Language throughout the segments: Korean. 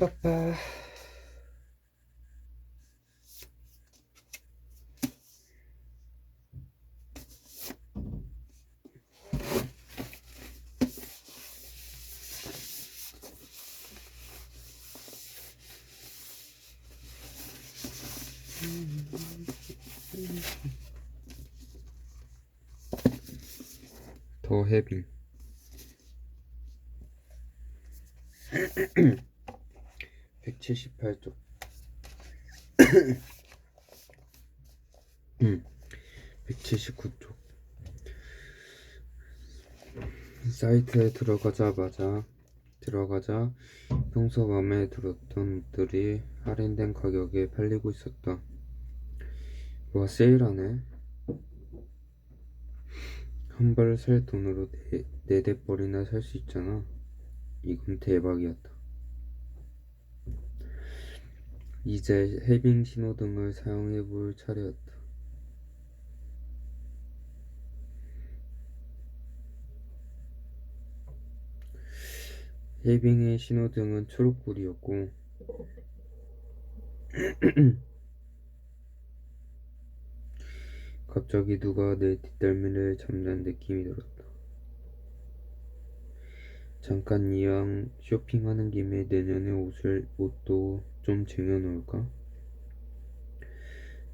빠빠. 더 헤빙. 178쪽. 179쪽. 사이트에 들어가자 평소 마음에 들었던 옷들이 할인된 가격에 팔리고 있었다. 와, 세일하네. 한 벌 살 돈으로 4대 벌이나 살 수 있잖아. 이건 대박이었다. 이제 헤빙 신호등을 사용해 볼 차례였다. 헤빙의 신호등은 초록불이었고 갑자기 누가 내 뒷덜미를 잡는 느낌이 들었다. 잠깐 이왕 쇼핑하는 김에 내년에 옷도 좀 쟁여놓을까?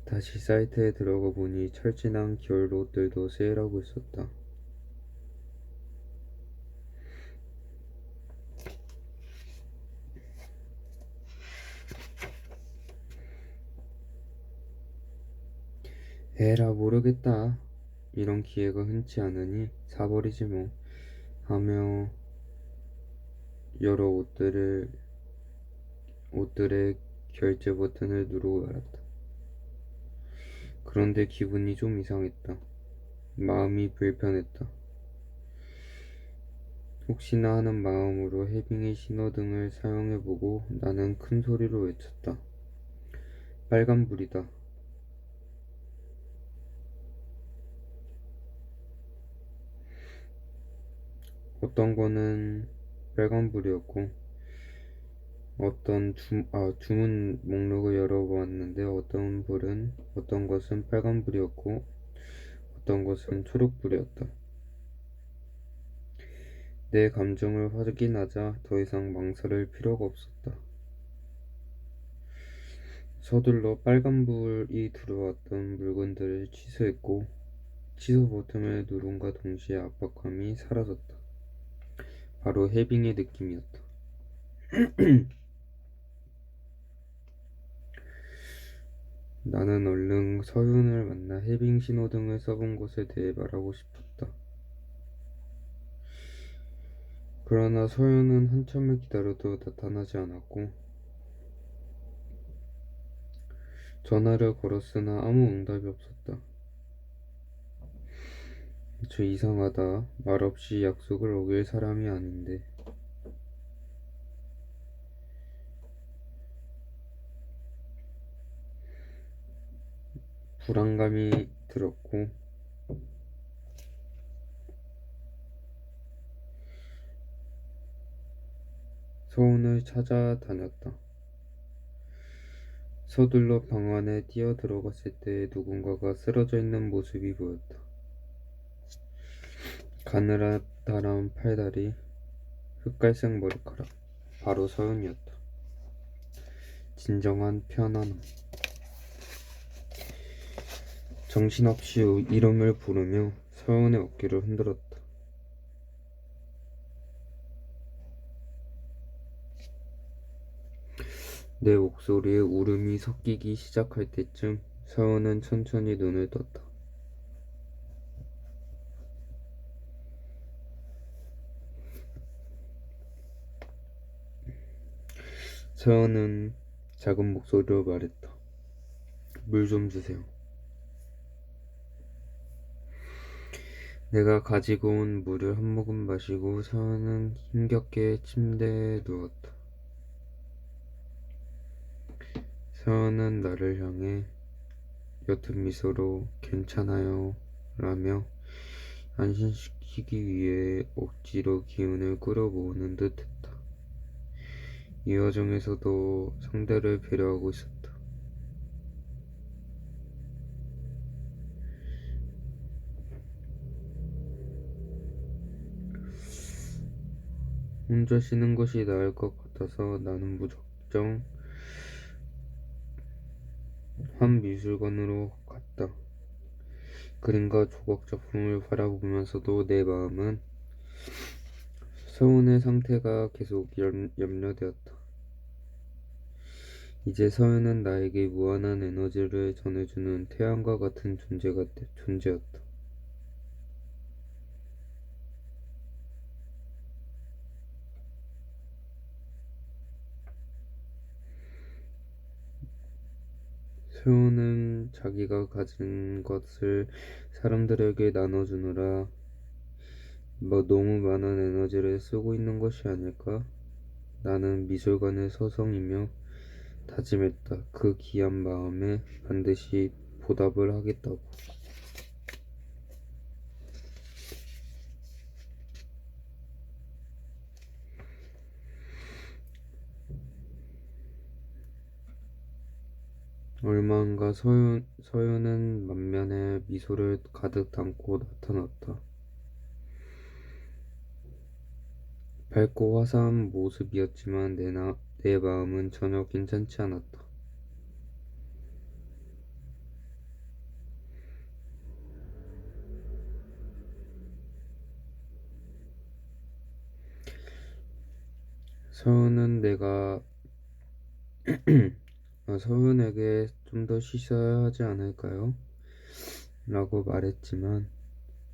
다시 사이트에 들어가 보니 철진한 겨울 옷들도 세일하고 있었다. 에라, 모르겠다. 이런 기회가 흔치 않으니 사버리지 뭐 하며 여러 옷들의 결제 버튼을 누르고 말았다. 그런데 기분이 좀 이상했다. 마음이 불편했다. 혹시나 하는 마음으로 헤빙의 신호등을 사용해보고 나는 큰 소리로 외쳤다. 빨간불이다. 어떤 거는 빨간불이었고 주문 목록을 열어보았는데 어떤 것은 빨간불이었고 어떤 것은 초록불이었다. 내 감정을 확인하자 더 이상 망설일 필요가 없었다. 서둘러 빨간불이 들어왔던 물건들을 취소했고 취소 버튼을 누른과 동시에 압박감이 사라졌다. 바로 헤빙의 느낌이었다. 나는 얼른 서윤을 만나 헤빙 신호등을 써본 것에 대해 말하고 싶었다. 그러나 서윤은 한참을 기다려도 나타나지 않았고 전화를 걸었으나 아무 응답이 없었다. 저 이상하다. 말없이 약속을 어길 사람이 아닌데. 불안감이 들었고 서운을 찾아다녔다. 서둘러 방 안에 뛰어들어갔을 때 누군가가 쓰러져 있는 모습이 보였다. 가느다란 팔다리, 흑갈색 머리카락, 바로 서윤이었다. 진정한 편안함. 정신없이 이름을 부르며 서윤의 어깨를 흔들었다. 내 목소리에 울음이 섞이기 시작할 때쯤 서윤은 천천히 눈을 떴다. 서연은 작은 목소리로 말했다. 물 좀 주세요. 내가 가지고 온 물을 한 모금 마시고 서연은 힘겹게 침대에 누웠다. 서연은 나를 향해 옅은 미소로 괜찮아요 라며 안심시키기 위해 억지로 기운을 끌어모으는 듯 했다. 이 와중에서도 상대를 배려하고 있었다. 혼자 쉬는 것이 나을 것 같아서 나는 무작정 한 미술관으로 갔다. 그림과 조각 작품을 바라보면서도 내 마음은 서운의 상태가 계속 염려되었다. 이제 서윤은 나에게 무한한 에너지를 전해주는 태양과 같은 존재였다. 서윤은 자기가 가진 것을 사람들에게 나눠주느라 너무 많은 에너지를 쓰고 있는 것이 아닐까? 나는 미술관의 서성이며 다짐했다. 그 귀한 마음에 반드시 보답을 하겠다고. 얼마 안가 서윤은 만면에 미소를 가득 담고 나타났다. 밝고 화사한 모습이었지만 내 마음은 전혀 괜찮지 않았다. 서윤은 서윤에게 좀 더 쉬셔야 하지 않을까요? 라고 말했지만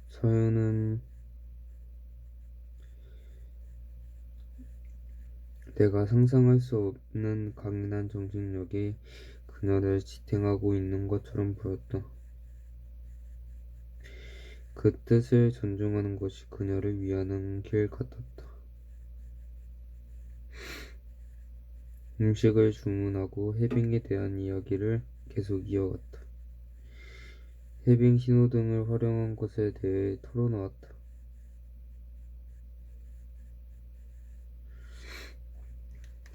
서윤은 내가 상상할 수 없는 강인한 정신력이 그녀를 지탱하고 있는 것처럼 보였다. 그 뜻을 존중하는 것이 그녀를 위하는 길 같았다. 음식을 주문하고 해빙에 대한 이야기를 계속 이어갔다. 해빙 신호등을 활용한 것에 대해 털어놓았다.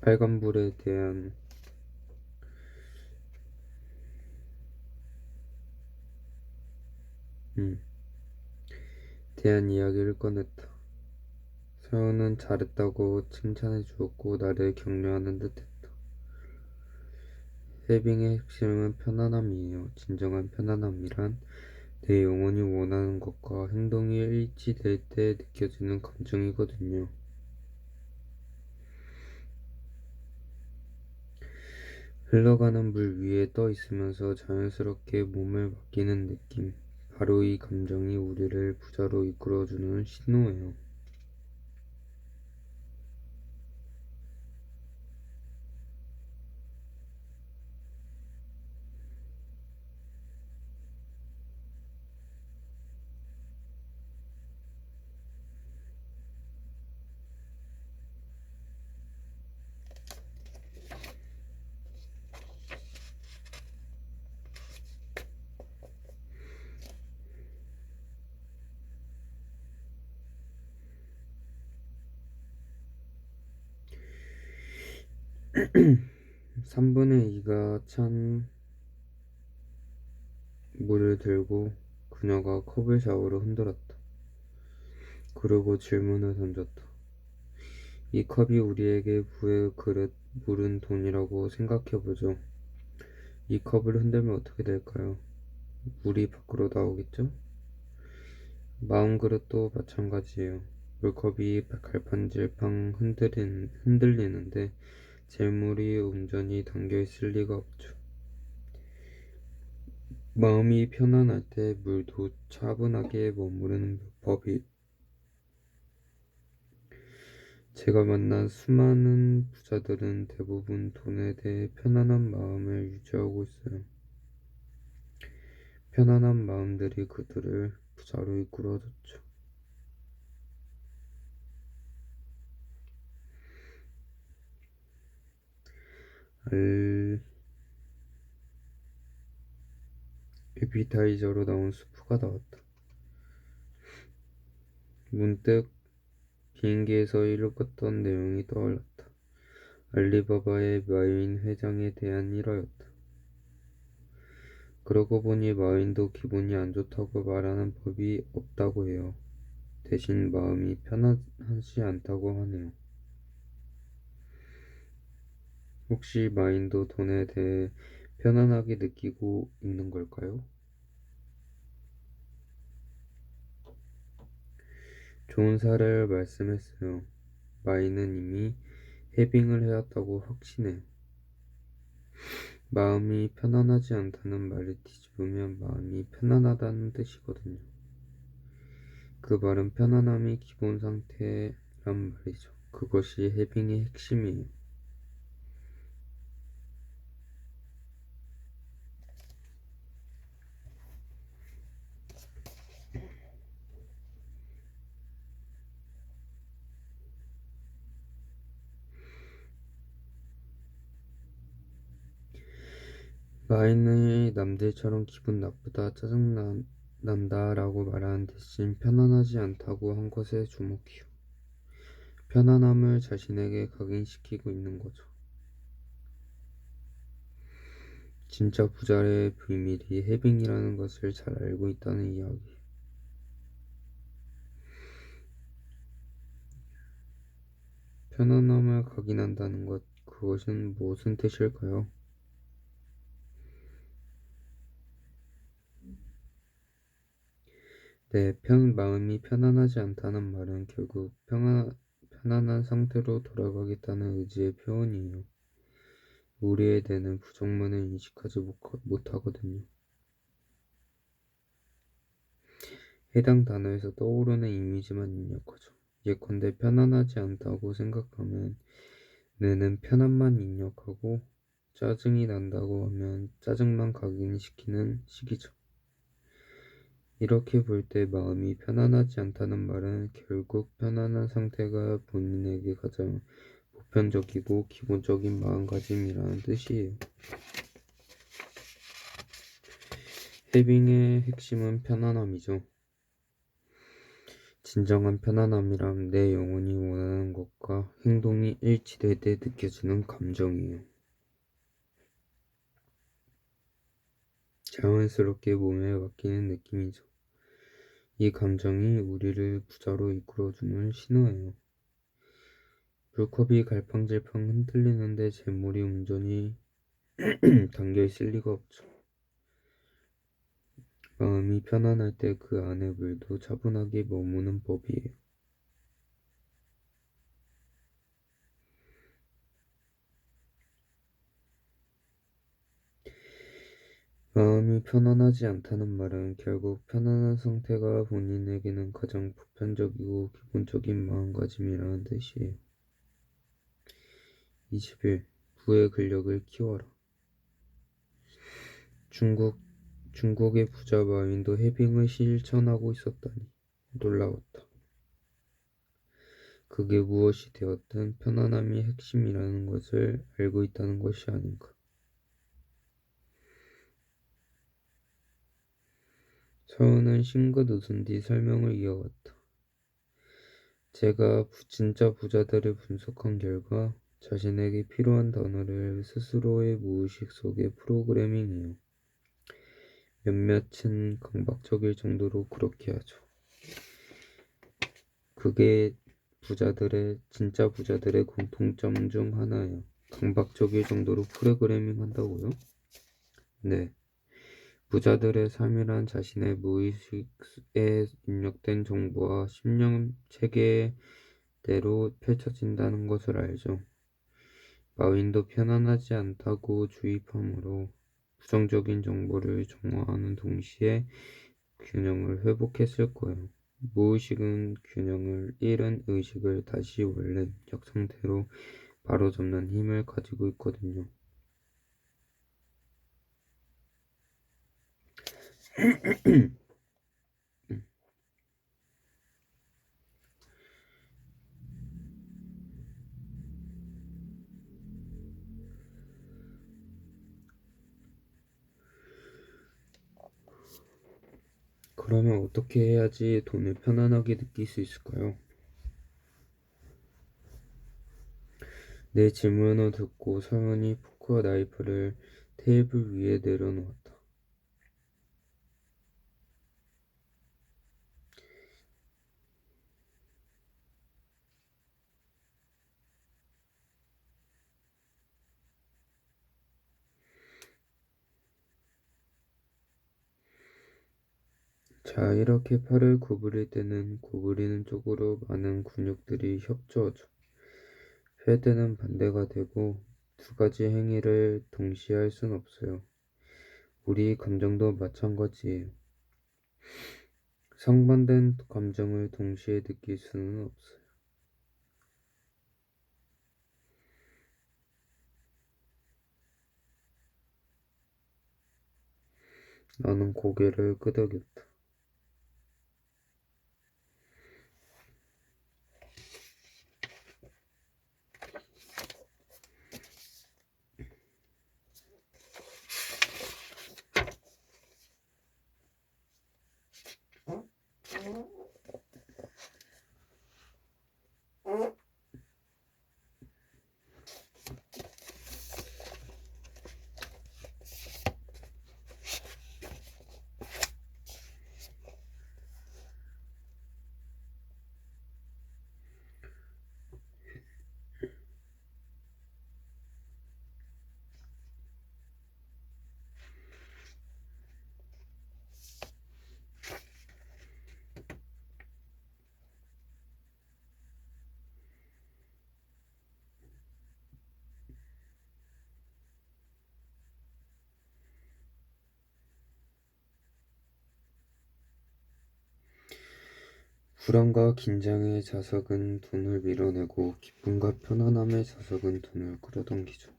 빨간불에 대한 이야기를 꺼냈다. 서연은 잘했다고 칭찬해 주었고 나를 격려하는 듯했다. 해빙의 핵심은 편안함이에요. 진정한 편안함이란 내 영혼이 원하는 것과 행동이 일치될 때 느껴지는 감정이거든요. 흘러가는 물 위에 떠 있으면서 자연스럽게 몸을 맡기는 느낌. 바로 이 감정이 우리를 부자로 이끌어주는 신호예요. (3분의 2가) 찬 물을 들고 그녀가 컵을 좌우로 흔들었다. 그리고 질문을 던졌다. 이 컵이 우리에게 부의 그릇, 물은 돈이라고 생각해보죠. 이 컵을 흔들면 어떻게 될까요? 물이 밖으로 나오겠죠? 마음 그릇도 마찬가지예요. 물컵이 갈팡질팡 흔들리는데 재물이 온전히 담겨있을 리가 없죠. 마음이 편안할 때 물도 차분하게 머무르는 법이 제가 만난 수많은 부자들은 대부분 돈에 대해 편안한 마음을 유지하고 있어요. 편안한 마음들이 그들을 부자로 이끌어줬죠. 에피타이저로 나온 수프가 나왔다. 문득 비행기에서 읽었던 내용이 떠올랐다. 알리바바의 마윈 회장에 대한 일화였다. 그러고 보니 마윈도 기분이 안 좋다고 말하는 법이 없다고 해요. 대신 마음이 편하지 않다고 하네요. 혹시 마윈도 돈에 대해 편안하게 느끼고 있는 걸까요? 좋은 사례를 말씀했어요. 마윈은 이미 해빙을 해왔다고 확신해요. 마음이 편안하지 않다는 말을 뒤집으면 마음이 편안하다는 뜻이거든요. 그 말은 편안함이 기본 상태란 말이죠. 그것이 해빙의 핵심이에요. 마인이 남들처럼 기분 나쁘다, 짜증난다 라고 말하는 대신 편안하지 않다고 한 것에 주목해요. 편안함을 자신에게 각인시키고 있는 거죠. 진짜 부자의 비밀이 해빙이라는 것을 잘 알고 있다는 이야기. 편안함을 각인한다는 것, 그것은 무슨 뜻일까요? 네, 마음이 편안하지 않다는 말은 결국 편안한 상태로 돌아가겠다는 의지의 표현이에요. 우리의 뇌는 부정문을 인식하지 못하거든요. 해당 단어에서 떠오르는 이미지만 입력하죠. 예컨대 편안하지 않다고 생각하면 뇌는 편안만 입력하고 짜증이 난다고 하면 짜증만 각인시키는 식이죠. 이렇게 볼 때 마음이 편안하지 않다는 말은 결국 편안한 상태가 본인에게 가장 보편적이고 기본적인 마음가짐이라는 뜻이에요. 해빙의 핵심은 편안함이죠. 진정한 편안함이란 내 영혼이 원하는 것과 행동이 일치될 때 느껴지는 감정이에요. 자연스럽게 몸에 맡기는 느낌이죠. 이 감정이 우리를 부자로 이끌어주는 신호예요. 물컵이 갈팡질팡 흔들리는데 재물이 온전히 담겨있을 리가 없죠. 마음이 편안할 때 그 안에 물도 차분하게 머무는 법이에요. 마음이 편안하지 않다는 말은 결국 편안한 상태가 본인에게는 가장 보편적이고 기본적인 마음가짐이라는 뜻이에요. 21. 부의 근력을 키워라. 중국의 부자 마윈도 해빙을 실천하고 있었다니 놀라웠다. 그게 무엇이 되었든 편안함이 핵심이라는 것을 알고 있다는 것이 아닌가. 서은은 싱긋 웃은 뒤 설명을 이어갔다. 제가 진짜 부자들을 분석한 결과 자신에게 필요한 단어를 스스로의 무의식 속에 프로그래밍해요. 몇몇은 강박적일 정도로 그렇게 하죠. 그게 진짜 부자들의 공통점 중 하나예요. 강박적일 정도로 프로그래밍 한다고요? 네. 부자들의 삶이란 자신의 무의식에 입력된 정보와 신념 체계대로 펼쳐진다는 것을 알죠. 마윈도 편안하지 않다고 주입함으로 부정적인 정보를 정화하는 동시에 균형을 회복했을 거예요. 무의식은 균형을 잃은 의식을 다시 원래 인격 상태로 바로잡는 힘을 가지고 있거든요. 그러면 어떻게 해야지 돈을 편안하게 느낄 수 있을까요? 내 질문을 듣고 서연이 포크와 나이프를 테이블 위에 내려놓았다. 자, 이렇게 팔을 구부릴 때는 구부리는 쪽으로 많은 근육들이 협조하죠. 펼 때는 반대가 되고 두 가지 행위를 동시에 할 순 없어요. 우리 감정도 마찬가지예요. 상반된 감정을 동시에 느낄 수는 없어요. 나는 고개를 끄덕였다. 불안과 긴장의 자석은 돈을 밀어내고 기쁨과 편안함의 자석은 돈을 끌어당기죠.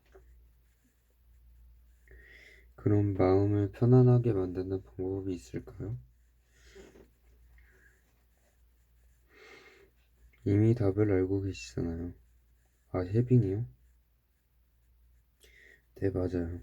그럼 마음을 편안하게 만드는 방법이 있을까요? 이미 답을 알고 계시잖아요. 아, 해빙이요? 네, 맞아요.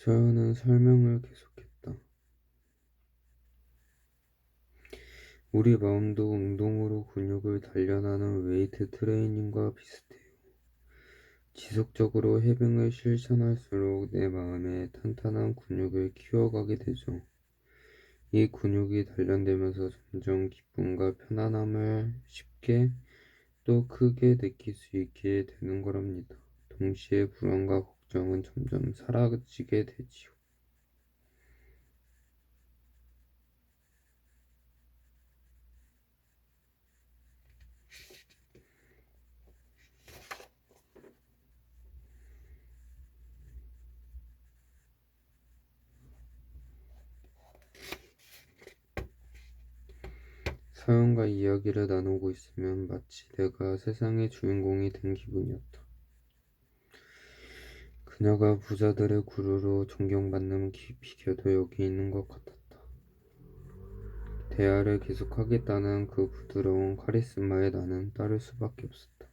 서연은 설명을 계속했다. 우리 마음도 운동으로 근육을 단련하는 웨이트 트레이닝과 비슷해요. 지속적으로 해병을 실천할수록 내 마음에 탄탄한 근육을 키워가게 되죠. 이 근육이 단련되면서 점점 기쁨과 편안함을 쉽게 또 크게 느낄 수 있게 되는 거랍니다. 동시에 불안과 걱정은 점점 사라지게 되지요. 서연과 이야기를 나누고 있으면 마치 내가 세상의 주인공이 된 기분이었다. 그녀가 부자들의 구루로 존경받는 비결도 여기 있는 것 같았다. 대화를 계속하겠다는 그 부드러운 카리스마에 나는 따를 수밖에 없었다.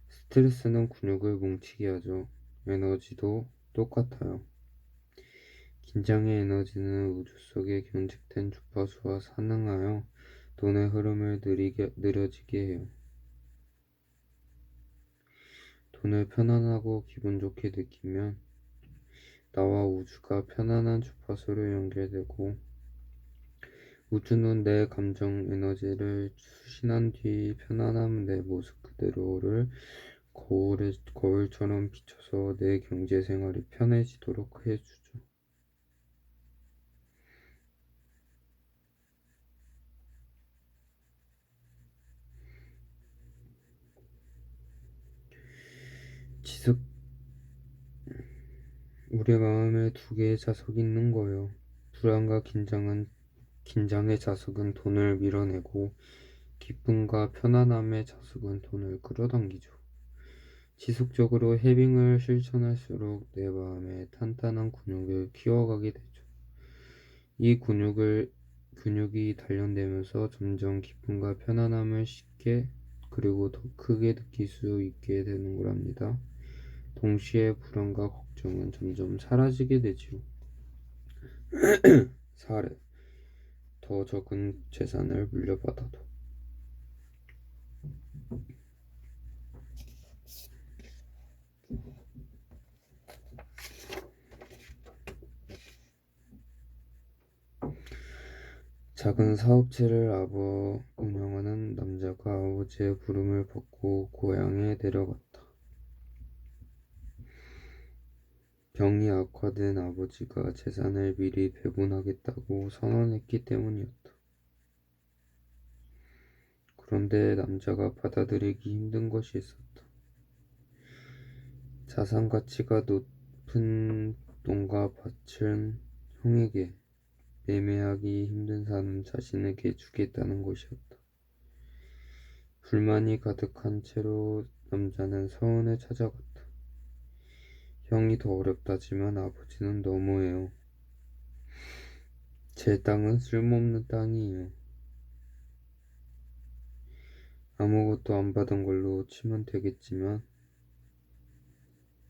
스트레스는 근육을 뭉치게 하죠. 에너지도 똑같아요. 긴장의 에너지는 우주 속에 경직된 주파수와 산응하여 돈의 흐름을 느려지게 해요. 돈을 편안하고 기분 좋게 느끼면 나와 우주가 편안한 주파수로 연결되고 우주는 내 감정 에너지를 수신한 뒤 편안한 내 모습 그대로를 거울처럼 비춰서 내 경제 생활이 편해지도록 해주죠. 지속 우리 마음에 두 개의 자석이 있는 거예요. 불안과 긴장의 자석은 돈을 밀어내고 기쁨과 편안함의 자석은 돈을 끌어당기죠. 지속적으로 해빙을 실천할수록 내 마음에 탄탄한 근육을 키워가게 되죠. 이 근육이 단련되면서 점점 기쁨과 편안함을 쉽게 그리고 더 크게 느낄 수 있게 되는 거랍니다. 동시에 불안과 걱정은 점점 사라지게 되지요. 사례. 더 적은 재산을 물려받아도. 작은 사업체를 운영하는 남자가 아버지의 부름을 받고 고향에 내려갔다. 병이 악화된 아버지가 재산을 미리 배분하겠다고 선언했기 때문이었다. 그런데 남자가 받아들이기 힘든 것이 있었다. 자산 가치가 높은 돈과 밭은 형에게, 매매하기 힘든 산은 자신에게 주겠다는 것이었다. 불만이 가득한 채로 남자는 서원을 찾아갔다. 형이 더 어렵다지만 아버지는 너무해요. 제 땅은 쓸모없는 땅이에요. 아무것도 안 받은 걸로 치면 되겠지만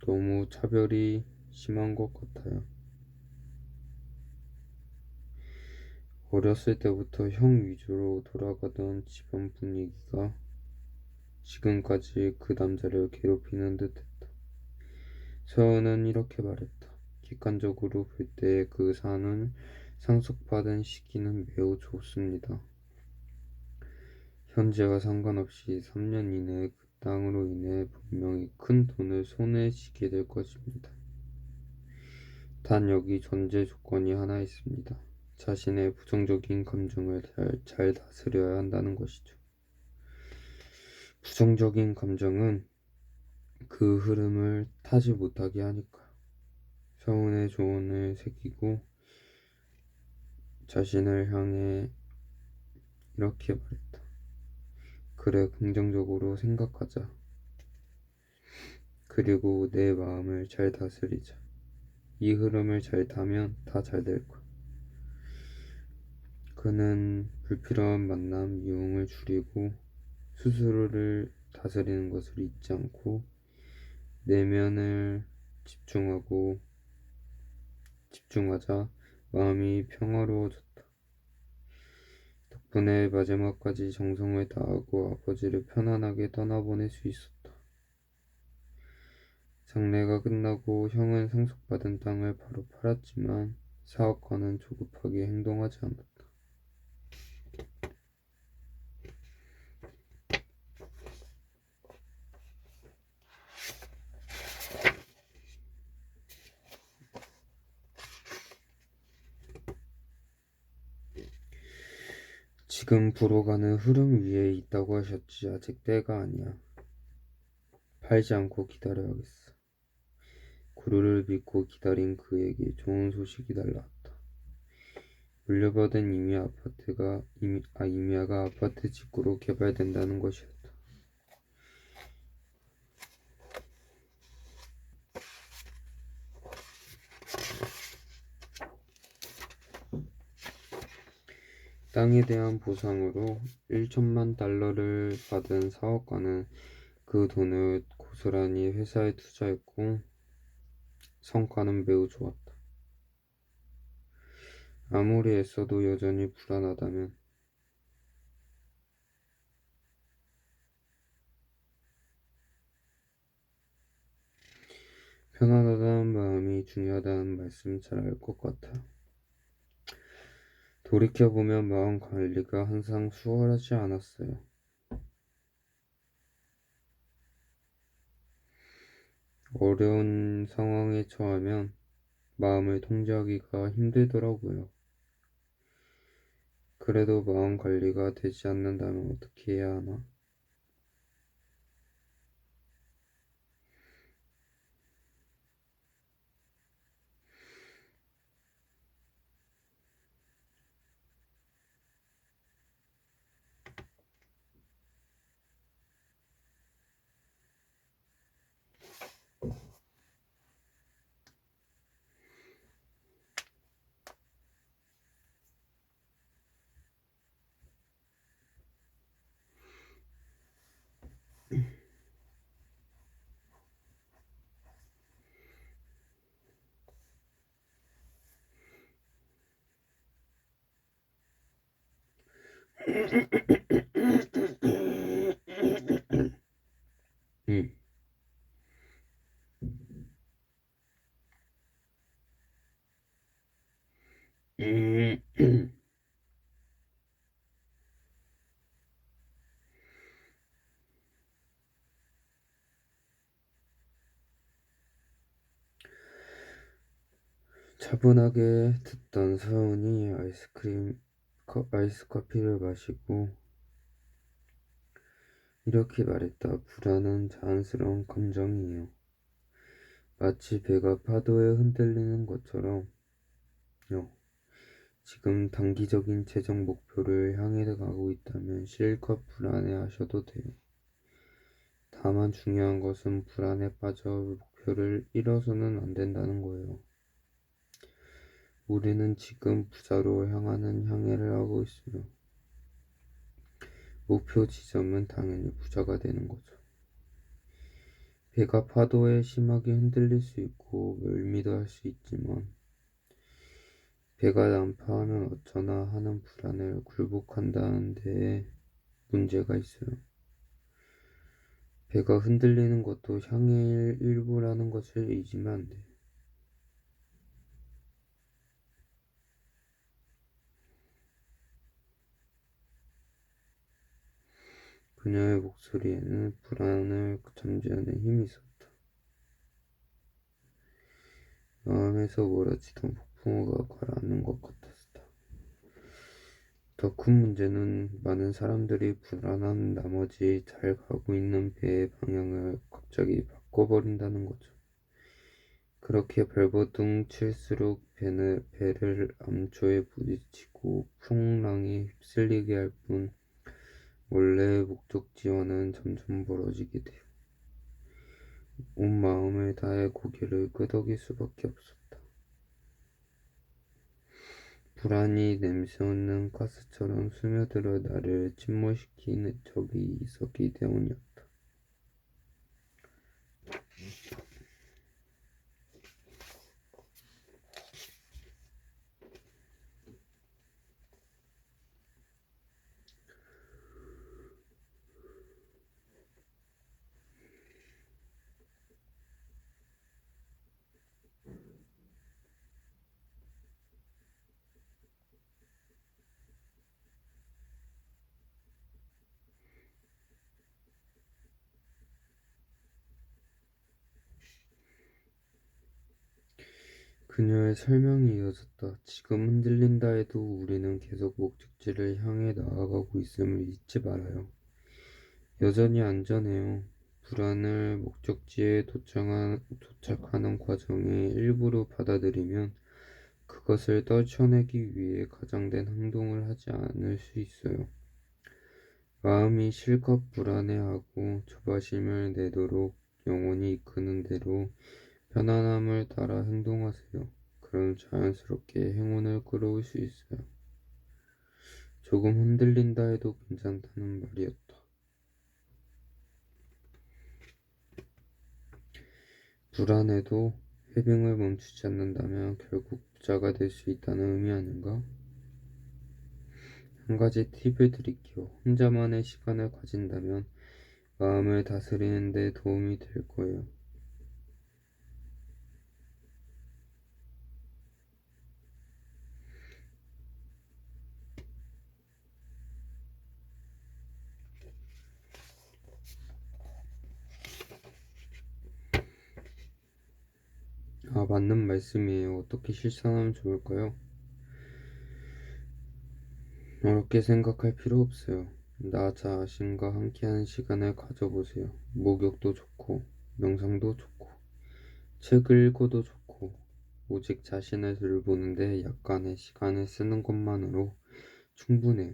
너무 차별이 심한 것 같아요. 어렸을 때부터 형 위주로 돌아가던 집안 분위기가 지금까지 그 남자를 괴롭히는 듯했다. 서은은 이렇게 말했다. 객관적으로 볼 때 그 산을 상속받은 시기는 매우 좋습니다. 현재와 상관없이 3년 이내에 그 땅으로 인해 분명히 큰 돈을 손에 쥐게 될 것입니다. 단 여기 전제 조건이 하나 있습니다. 자신의 부정적인 감정을 잘 다스려야 한다는 것이죠. 부정적인 감정은 그 흐름을 타지 못하게 하니까요. 서운의 조언을 새기고 자신을 향해 이렇게 말했다. 그래, 긍정적으로 생각하자. 그리고 내 마음을 잘 다스리자. 이 흐름을 잘 타면 다 잘 될 거야. 그는 불필요한 만남, 유흥을 줄이고 스스로를 다스리는 것을 잊지 않고 내면을 집중하자 마음이 평화로워졌다. 덕분에 마지막까지 정성을 다하고 아버지를 편안하게 떠나보낼 수 있었다. 장례가 끝나고 형은 상속받은 땅을 바로 팔았지만 사업가는 조급하게 행동하지 않았다. 지금 불어가는 흐름 위에 있다고 하셨지. 아직 때가 아니야. 팔지 않고 기다려야겠어. 구루를 믿고 기다린 그에게 좋은 소식이 달라왔다. 물려받은 이미아가 아파트 직구로 개발된다는 것이었다. 땅에 대한 보상으로 1천만 달러를 받은 사업가는 그 돈을 고스란히 회사에 투자했고 성과는 매우 좋았다. 아무리 애써도 여전히 불안하다면 편안하다는 마음이 중요하다는 말씀 잘 알 것 같아. 돌이켜보면 마음 관리가 항상 수월하지 않았어요. 어려운 상황에 처하면 마음을 통제하기가 힘들더라고요. 그래도 마음 관리가 되지 않는다면 어떻게 해야 하나? 음. 음. 차분하게 듣던 서은이 아이스 커피를 마시고 이렇게 말했다. 불안은 자연스러운 감정이에요. 마치 배가 파도에 흔들리는 것처럼요. 지금 단기적인 최종 목표를 향해 가고 있다면 실컷 불안해하셔도 돼요. 다만 중요한 것은 불안에 빠져 목표를 잃어서는 안 된다는 거예요. 우리는 지금 부자로 향하는 항해를 하고 있어요. 목표 지점은 당연히 부자가 되는 거죠. 배가 파도에 심하게 흔들릴 수 있고 멀미도 할 수 있지만 배가 난파하면 어쩌나 하는 불안을 굴복한다는 데에 문제가 있어요. 배가 흔들리는 것도 향해의 일부라는 것을 잊으면 안 돼. 그녀의 목소리에는 불안을 잠재우는 힘이 있었다. 마음에서 몰아치던 폭풍우가 가라앉는 것 같았다. 더 큰 문제는 많은 사람들이 불안한 나머지 잘 가고 있는 배의 방향을 갑자기 바꿔버린다는 거죠. 그렇게 발버둥 칠수록 배를 암초에 부딪히고 풍랑에 휩쓸리게 할 뿐 원래의 목적지와는 점점 멀어지게 돼요. 온 마음을 다해 고개를 끄덕일 수밖에 없었다. 불안이 냄새 없는 가스처럼 스며들어 나를 침몰시키는 적이 있었기 때문이었다. 그녀의 설명이 이어졌다. 지금 흔들린다 해도 우리는 계속 목적지를 향해 나아가고 있음을 잊지 말아요. 여전히 안전해요. 불안을 목적지에 도착하는 과정의 일부로 받아들이면 그것을 떨쳐내기 위해 가장된 행동을 하지 않을 수 있어요. 마음이 실컷 불안해하고 조바심을 내도록 영혼이 이끄는 대로 편안함을 따라 행동하세요. 그럼 자연스럽게 행운을 끌어올 수 있어요. 조금 흔들린다 해도 괜찮다는 말이었다. 불안해도 해빙을 멈추지 않는다면 결국 부자가 될 수 있다는 의미 아닌가? 한 가지 팁을 드릴게요. 혼자만의 시간을 가진다면 마음을 다스리는 데 도움이 될 거예요. 맞는 말씀이에요. 어떻게 실천하면 좋을까요? 어렵게 생각할 필요 없어요. 나 자신과 함께하는 시간을 가져보세요. 목욕도 좋고, 명상도 좋고, 책을 읽어도 좋고, 오직 자신을 돌보는데 약간의 시간을 쓰는 것만으로 충분해요.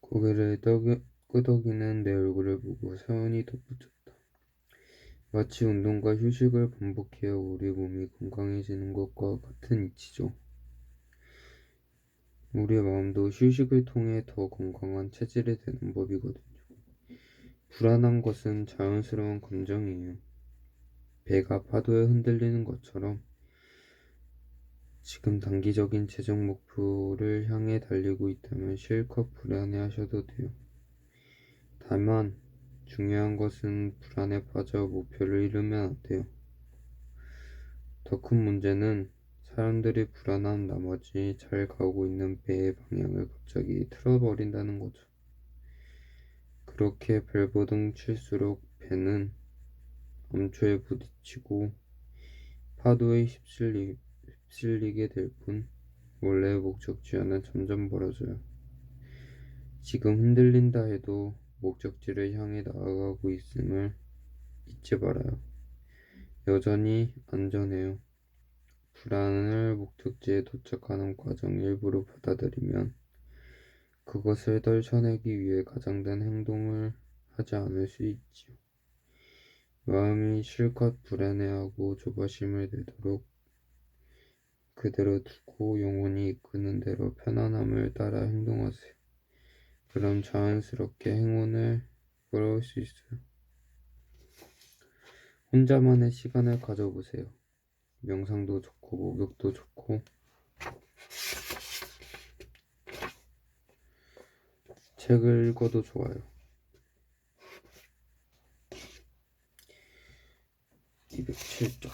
고개를 끄덕이는 내 얼굴을 보고 서연이 덧붙였다. 마치 운동과 휴식을 반복해야 우리 몸이 건강해지는 것과 같은 이치죠. 우리의 마음도 휴식을 통해 더 건강한 체질이 되는 법이거든요. 불안한 것은 자연스러운 감정이에요. 배가 파도에 흔들리는 것처럼 지금 단기적인 재정 목표를 향해 달리고 있다면 실컷 불안해하셔도 돼요. 다만 중요한 것은 불안에 빠져 목표를 잃으면 안 돼요. 더 큰 문제는 사람들이 불안한 나머지 잘 가고 있는 배의 방향을 갑자기 틀어버린다는 거죠. 그렇게 벨보등 칠수록 배는 암초에 부딪히고 파도에 휩쓸리게 될 뿐 원래의 목적지와는 점점 멀어져요. 지금 흔들린다 해도 목적지를 향해 나아가고 있음을 잊지 말아요. 여전히 안전해요. 불안을 목적지에 도착하는 과정 일부로 받아들이면 그것을 떨쳐내기 위해 가장된 행동을 하지 않을 수 있지요. 마음이 실컷 불안해하고 조바심을 내도록 그대로 두고 영혼이 이끄는 대로 편안함을 따라 행동하세요. 그럼 자연스럽게 행운을 끌어올 수 있어요. 혼자만의 시간을 가져보세요. 명상도 좋고 목욕도 좋고 책을 읽어도 좋아요. 207쪽